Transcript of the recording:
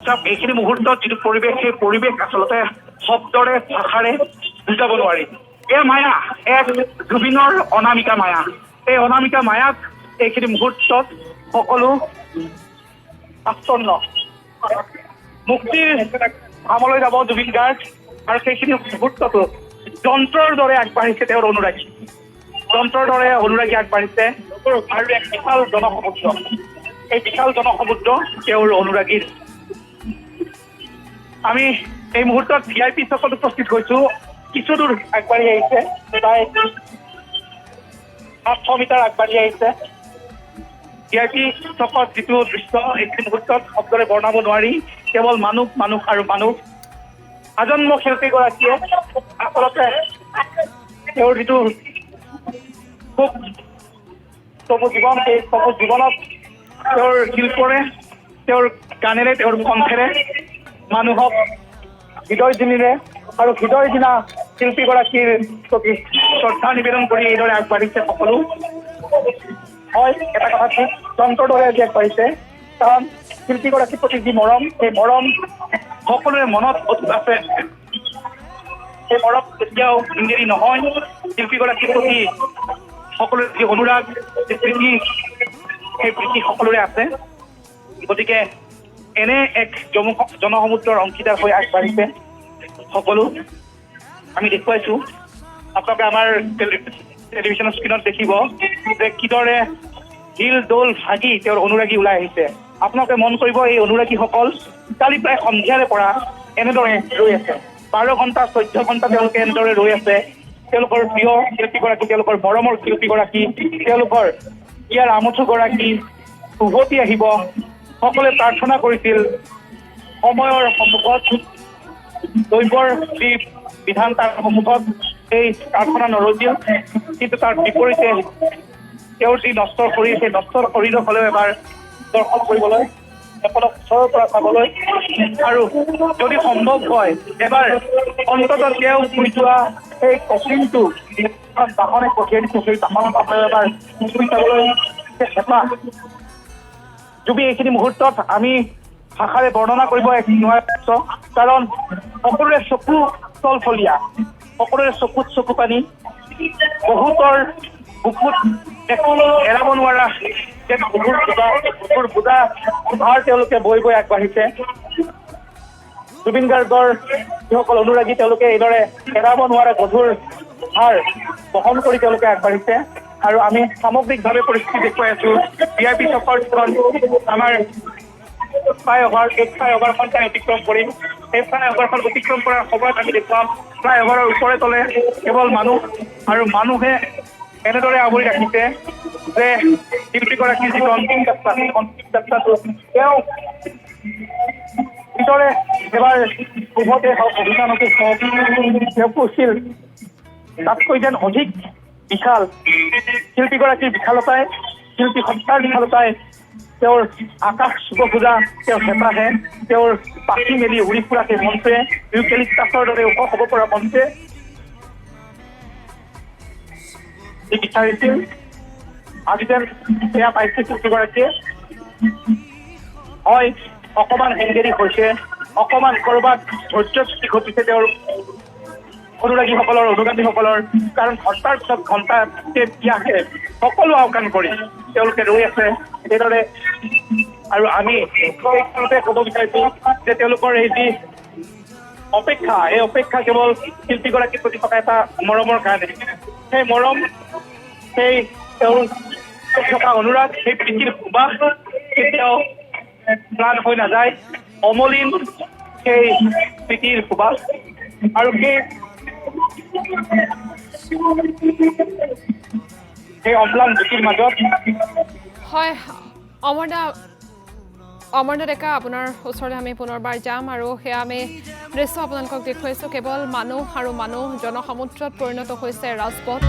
এইখিনি মুহূৰ্তত যিটো পৰিৱেশ, সেই পৰিৱেশ আচলতে শব্দৰে ভাষাৰে বুজাব নোৱাৰি। এই মায়া এক জুবিনৰ অনামিকা মায়া। এই অনামিকা মায়াক এইখিনি মুহূৰ্তত সকলো আচ্ছন্ন। মুক্তিৰ ধামলৈ যাব জুবিন গাৰ্গ, আৰু সেইখিনি মুহূৰ্ততো যন্ত্ৰৰ দৰে আগবাঢ়িছে তেওঁৰ অনুৰাগী। যন্ত্ৰৰ দৰে অনুৰাগী আগবাঢ়িছে আৰু এক বিশাল জনসমুদ্ৰ। এই বিশাল জনসমুদ্ৰ তেওঁৰ অনুৰাগীৰ। আমি এই মুহূৰ্তত VIP চকত উপস্থিত হৈছো। কিছু দূৰ আগবাঢ়ি আহিছে, প্ৰায় 800 মিটাৰ আগবাঢ়ি আহিছে। VIP চকত যিটো দৃশ্য এইখিনি মুহূৰ্তত শব্দৰে বৰ্ণাব নোৱাৰি। কেৱল মানুহ মানুহ আৰু মানুহ। আজন্ম শিল্পীগৰাকীয়ে আচলতে তেওঁৰ যিটো খুব চমু জীৱন, সেই চমু জীৱনত তেওঁৰ শিল্পৰে, তেওঁৰ গানেৰে, তেওঁৰ কণ্ঠেৰে মানুহক হৃদয় জিনিৰে আৰু হৃদয় দিনা শিল্পীগৰাকীৰ প্ৰতি শ্ৰদ্ধা নিবেদন কৰি এইদৰে আগবাঢ়িছে সকলো। হয়, এটা কথা ঠিক, যন্ত্ৰৰ দৰে আজি আগবাঢ়িছে। কাৰণ শিল্পীগৰাকীৰ প্ৰতি যি মৰম, সেই মৰম সকলোৰে মনত অটুট আছে। সেই মৰম কেতিয়াও ইংগিৰি নহয়। শিল্পীগৰাকীৰ প্ৰতি সকলোৰে যি অনুৰাগ, যি প্ৰীতি, সেই প্ৰীতি সকলোৰে আছে। গতিকে এনে এক জনসমুদ্ৰৰ অংশীদাৰ হৈ আগবাঢ়িছে সকলো। আমি দেখুৱাইছো, আপোনালোকে আমাৰ টেলিভিশ্যনৰ স্ক্ৰীণত দেখিব যে কিদৰে হিল দৌল ভাগি তেওঁৰ অনুৰাগী ওলাই আহিছে। আপোনালোকে মন কৰিব, এই অনুৰাগীসকল কালি প্ৰায় সন্ধিয়াৰে পৰা এনেদৰে ৰৈ আছে। 12 ঘণ্টা 14 ঘণ্টা তেওঁলোকে এনেদৰে ৰৈ আছে। তেওঁলোকৰ প্ৰিয় শিল্পীগৰাকী, তেওঁলোকৰ মৰমৰ শিল্পীগৰাকী, তেওঁলোকৰ ইয়াৰ আমঠুগৰাকী উভতি আহিব। সকলোৱে প্ৰাৰ্থনা কৰিছিল। সময়ৰ সন্মুখত, দৈৱৰ যি বিধান তাৰ সন্মুখত এই প্ৰাৰ্থনা নৰজিল। কিন্তু তাৰ বিপৰীতে তেওঁৰ যি নষ্টৰ শৰীৰ, সেই নষ্টৰ শৰীৰক হ'লেও এবাৰ দৰ্শন কৰিবলৈ, এপলক ওচৰৰ পৰা চাবলৈ, আৰু যদি সম্ভৱ হয় এবাৰ অন্ততঃ তেওঁ শুই যোৱা সেই কফিনটো বাহনে পঠিয়াই দিছো, সেই বাহনত আপোনালোকে এবাৰ শুই চাবলৈ হেঁপাহ। জুবি এইখিনি মুহূৰ্তত আমি ভাষাৰে বৰ্ণনা কৰিব নোৱাৰিছো। কাৰণ সকলোৰে চকু চলফলীয়া, সকলোৰে চকুত চকু পানী, বহুতৰ বুকুত এৰাব নোৱাৰা বুকুৰ বোজা ভাৰ তেওঁলোকে বৈ বৈ আগবাঢ়িছে। জুবিন গাৰ্গৰ যিসকল অনুৰাগী, তেওঁলোকে এইদৰে এৰাব নোৱাৰা গধুৰ ভাৰ বহন কৰি তেওঁলোকে আগবাঢ়িছে। আৰু আমি সামগ্ৰিকভাৱে পৰিস্থিতি দেখুৱাই আছো। VIP চকৰ যিখন আমাৰ ফ্লাইঅভাৰ, এই ফ্লাইঅভাৰখন অতিক্ৰম কৰিম। এই ফ্লাইঅভাৰখন অতিক্ৰম কৰাৰ সময়ত আমি দেখুৱাম ফ্লাইঅভাৰৰ ওচৰে তলে কেৱল মানুহ আৰু মানুহে এনেদৰে আৱৰি ৰাখিছে যে শিল্পীগৰাকীৰ যিটো অন্তিম যাত্ৰা, সেই অন্তিম যাত্ৰাটো তেওঁ কিদৰে এবাৰ শুভতে হওক, অভিযানতে হওক, তেওঁ কৈছিল তাতকৈ যেন অধিক বিশাল। শিল্পীগৰাকীৰ বিশালতাই, শিল্পী সত্তাৰ বিশালতাই তেওঁৰ আকাশ চুব খোজা তেওঁৰ হেঁপাহে, তেওঁৰ পাখি মেলি উৰি ফুৰা সেই মঞ্চে, ইউকেলিপ্টাছৰ দৰে ওখ হ'ব পৰা মঞ্চে যি বিচাৰিছিল, আজি যেন সেয়া পাইছে শিল্পীগৰাকীয়ে। হয়, অকমান হেংগেৰি হৈছে, অকমান কৰবাত ধৈৰ্যচ্যুতি ঘটিছে তেওঁৰ অনুৰাগীসকলৰ, অনুগামীসকলৰ। কাৰণ ঘণ্টাৰ পিছত ঘণ্টা ত্যাগে সকলো আওকাণ কৰি তেওঁলোকে ৰৈ আছে এইদৰে। আৰু আমি সেইকাৰণতে ক'ব বিচাৰিছো যে তেওঁলোকৰ এই যি অপেক্ষা, এই অপেক্ষা কেৱল শিল্পীগৰাকীৰ প্ৰতি থকা এটা মৰমৰ কাৰণে। সেই মৰম, সেই তেওঁৰ থকা অনুৰাগ, সেই প্ৰীতিৰ সুবাস কেতিয়াও ম্লান হৈ নাযায়। অমলিন সেই প্ৰীতিৰ সুবাস। আৰু সেই অম্লান জ্যোতিৰ মাজত হয়, অমৰদা ডেকা, আপোনাৰ ওচৰলৈ আমি পুনৰবাৰ যাম। আৰু সেয়া আমি দৃশ্য আপোনালোকক দেখুৱাইছোঁ। কেৱল মানুহ আৰু মানুহ, জনসমুদ্ৰত পৰিণত হৈছে ৰাজপথ।